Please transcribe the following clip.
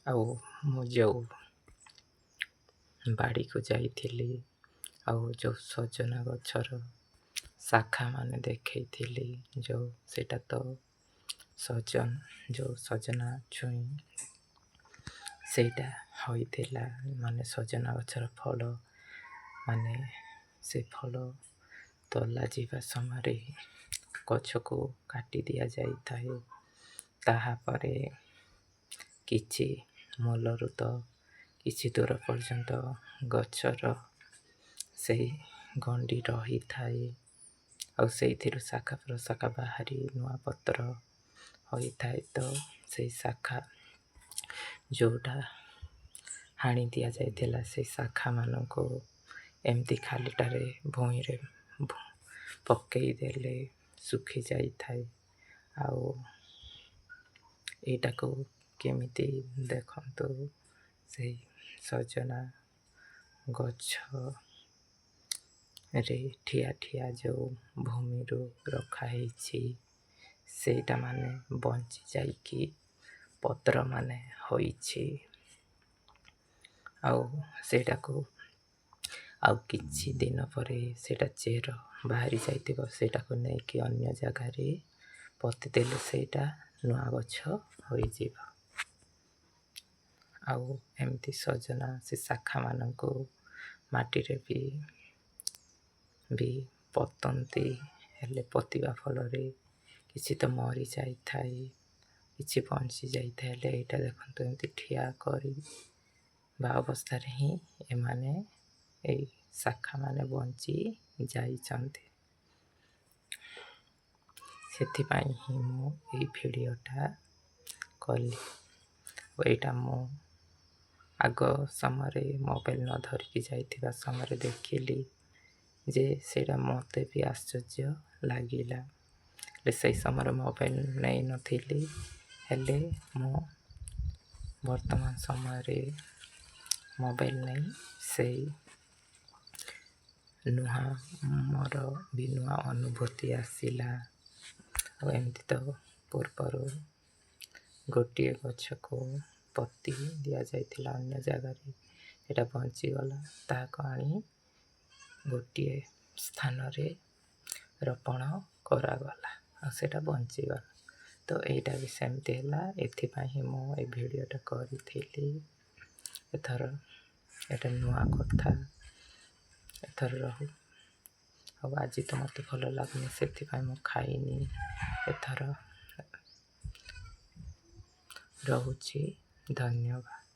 ଆଉ ମୁଁ ଯେଉଁ ବାଡ଼ିକୁ ଯାଇଥିଲି ଆଉ ଯେଉଁ ସଜନା ଗଛର ଶାଖାମାନେ ଦେଖେଇଥିଲି ସେଇଟା ତ ଯେଉଁ ସଜନା ଛୁଇଁ ସେଇଟା ହୋଇଥିଲା। ମାନେ ସଜନା ଗଛର ଫଳ, ମାନେ ସେ ଫଳ ତୋଲା ଯିବା ସମୟରେ ଗଛକୁ କାଟି ଦିଆଯାଇଥାଏ। ତାହାପରେ କିଛି ମୂଲରୁ ତ କିଛି ଦୂର ପର୍ଯ୍ୟନ୍ତ ଗଛର ସେଇ ଗଣ୍ଡି ରହିଥାଏ ଆଉ ସେଇଥିରୁ ଶାଖା ପ୍ରଶାଖା ବାହାରି ନୂଆ ପତ୍ର ହୋଇଥାଏ। ତ ସେଇ ଶାଖା ଯେଉଁଟା ହାଣି ଦିଆଯାଇଥିଲା ସେଇ ଶାଖାମାନଙ୍କୁ ଏମିତି ଖାଲିଟାରେ ଭୂଇଁରେ ପକେଇ ଦେଲେ ଶୁଖି ଯାଇଥାଏ। ଆଉ ଏଇଟାକୁ କେମିତି ଦେଖନ୍ତୁ, ସେଇ ସଜନା ଗଛରେ ଠିଆ ଠିଆ ଯେଉଁ ଭୂମିରୁ ରଖା ହେଇଛି ସେଇଟା ମାନେ ବଞ୍ଚି ଯାଇକି ପତ୍ର ମାନେ ହୋଇଛି। ଆଉ ସେଇଟାକୁ ଆଉ କିଛି ଦିନ ପରେ ସେଇଟା ଚେର ବାହାରି ଯାଇଥିବ, ସେଇଟାକୁ ନେଇକି ଅନ୍ୟ ଜାଗାରେ ପୋତି ଦେଲେ ସେଇଟା ନୂଆ ଗଛ ହୋଇଯିବ। ଆଉ ଏମିତି ସଜନା ସେ ଶାଖାମାନଙ୍କୁ ମାଟିରେ ବି ପୋତନ୍ତି, ହେଲେ ପୋତିବା ଫଳରେ କିଛି ତ ମରିଯାଇଥାଏ, କିଛି ବଞ୍ଚି ଯାଇଥାଏ। ହେଲେ ଏଇଟା ଦେଖନ୍ତୁ ଏମିତି ଠିଆ କରିବା ଅବସ୍ଥାରେ ହିଁ ଏମାନେ ଏଇ ଶାଖାମାନେ ବଞ୍ଚି ଯାଇଛନ୍ତି। ସେଥିପାଇଁ ହିଁ ମୁଁ ଏଇ ଭିଡ଼ିଓଟା କଲି। ଏଇଟା ମୁଁ ଆଗ ସମୟରେ ମୋବାଇଲ୍ ନ ଧରିକି ଯାଇଥିବା ସମୟରେ ଦେଖିଲି ଯେ ସେଇଟା ମୋତେ ବି ଆଶ୍ଚର୍ଯ୍ୟ ଲାଗିଲା। ହେଲେ ସେଇ ସମୟରେ ମୋବାଇଲ୍ ନେଇନଥିଲି, ହେଲେ ମୁଁ ବର୍ତ୍ତମାନ ସମୟରେ ମୋବାଇଲ୍ ନେଇ ସେଇ ମୋର ବି ନୂଆ ଅନୁଭୂତି ଆସିଲା। ଆଉ ଏମିତି ତ ପୂର୍ବରୁ ଗୋଟିଏ ଗଛକୁ ପୋତି ଦିଆଯାଇଥିଲା ଅନ୍ୟ ଜାଗାରେ, ସେଇଟା ବଞ୍ଚିଗଲା, ତାହାକୁ ଆଣି ଗୋଟିଏ ସ୍ଥାନରେ ରୋପଣ କରାଗଲା ଆଉ ସେଇଟା ବଞ୍ଚିଗଲା। ତ ଏଇଟା ବି ସେମିତି ହେଲା। ଏଥିପାଇଁ ହିଁ ମୁଁ ଏ ଭିଡ଼ିଓଟା କରିଥିଲି। ଏଥର ଏଇଟା ନୂଆ କଥା ଏଥର ରହୁ। ଆଉ ଆଜି ତ ମୋତେ ଭଲ ଲାଗୁନି, ସେଥିପାଇଁ ମୁଁ ଖାଇନି। ଏଥର ରହୁଛି, ଧନ୍ୟବାଦ।